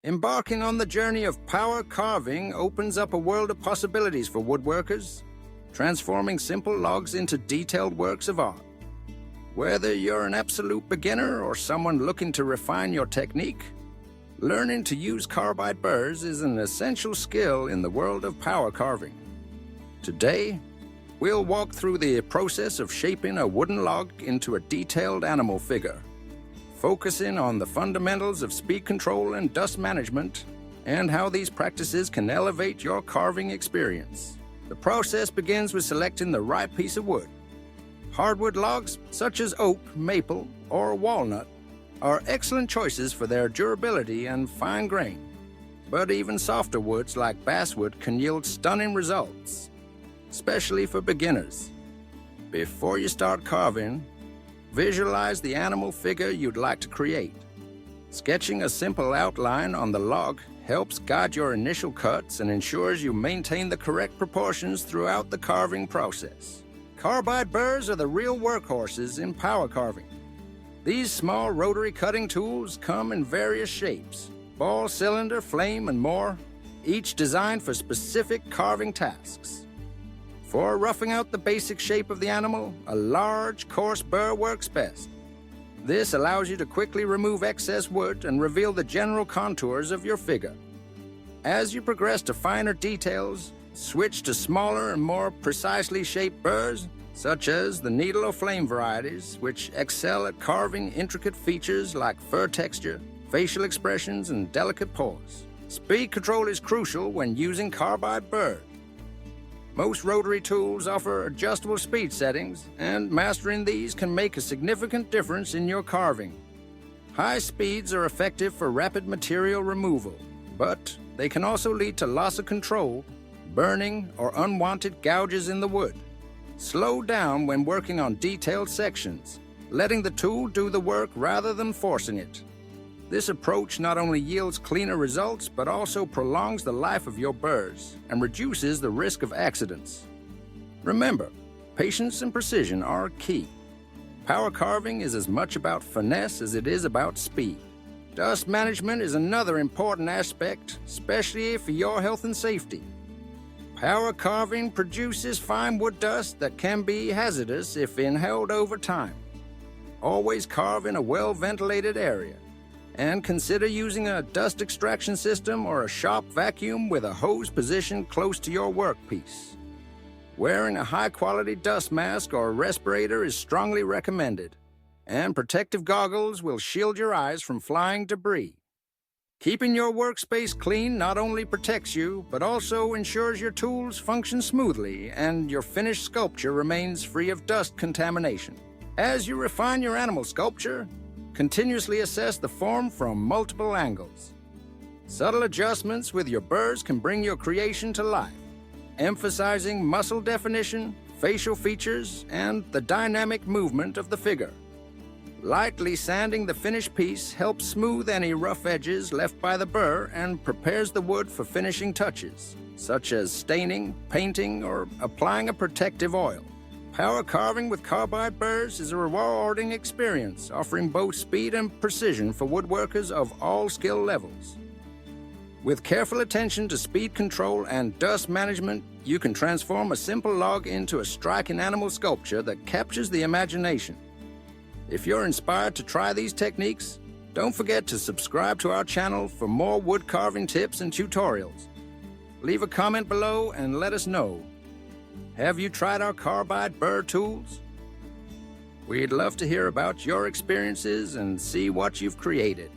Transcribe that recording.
Embarking on the journey of power carving opens up a world of possibilities for woodworkers, transforming simple logs into detailed works of art. Whether you're an absolute beginner or someone looking to refine your technique, learning to use carbide burrs is an essential skill in the world of power carving. Today, we'll walk through the process of shaping a wooden log into a detailed animal figure, focusing on the fundamentals of speed control and dust management, and how these practices can elevate your carving experience. The process begins with selecting the right piece of wood. Hardwood logs, such as oak, maple, or walnut, are excellent choices for their durability and fine grain. But even softer woods like basswood can yield stunning results, especially for beginners. Before you start carving, visualize the animal figure you'd like to create. Sketching a simple outline on the log helps guide your initial cuts and ensures you maintain the correct proportions throughout the carving process. Carbide burrs are the real workhorses in power carving. These small rotary cutting tools come in various shapes: ball, cylinder, flame, and more, each designed for specific carving tasks. For roughing out the basic shape of the animal, a large, coarse burr works best. This allows you to quickly remove excess wood and reveal the general contours of your figure. As you progress to finer details, switch to smaller and more precisely shaped burrs, such as the needle or flame varieties, which excel at carving intricate features like fur texture, facial expressions, and delicate pores. Speed control is crucial when using carbide burrs. Most rotary tools offer adjustable speed settings, and mastering these can make a significant difference in your carving. High speeds are effective for rapid material removal, but they can also lead to loss of control, burning, or unwanted gouges in the wood. Slow down when working on detailed sections, letting the tool do the work rather than forcing it. This approach not only yields cleaner results, but also prolongs the life of your burrs and reduces the risk of accidents. Remember, patience and precision are key. Power carving is as much about finesse as it is about speed. Dust management is another important aspect, especially for your health and safety. Power carving produces fine wood dust that can be hazardous if inhaled over time. Always carve in a well-ventilated area, and consider using a dust extraction system or a sharp vacuum with a hose positioned close to your workpiece. Wearing a high-quality dust mask or respirator is strongly recommended, and protective goggles will shield your eyes from flying debris. Keeping your workspace clean not only protects you, but also ensures your tools function smoothly and your finished sculpture remains free of dust contamination. As you refine your animal sculpture, continuously assess the form from multiple angles. Subtle adjustments with your burrs can bring your creation to life, emphasizing muscle definition, facial features, and the dynamic movement of the figure. Lightly sanding the finished piece helps smooth any rough edges left by the burr and prepares the wood for finishing touches, such as staining, painting, or applying a protective oil. Power carving with carbide burrs is a rewarding experience, offering both speed and precision for woodworkers of all skill levels. With careful attention to speed control and dust management, you can transform a simple log into a striking animal sculpture that captures the imagination. If you're inspired to try these techniques, don't forget to subscribe to our channel for more wood carving tips and tutorials. Leave a comment below and let us know. Have you tried our carbide burr tools? We'd love to hear about your experiences and see what you've created.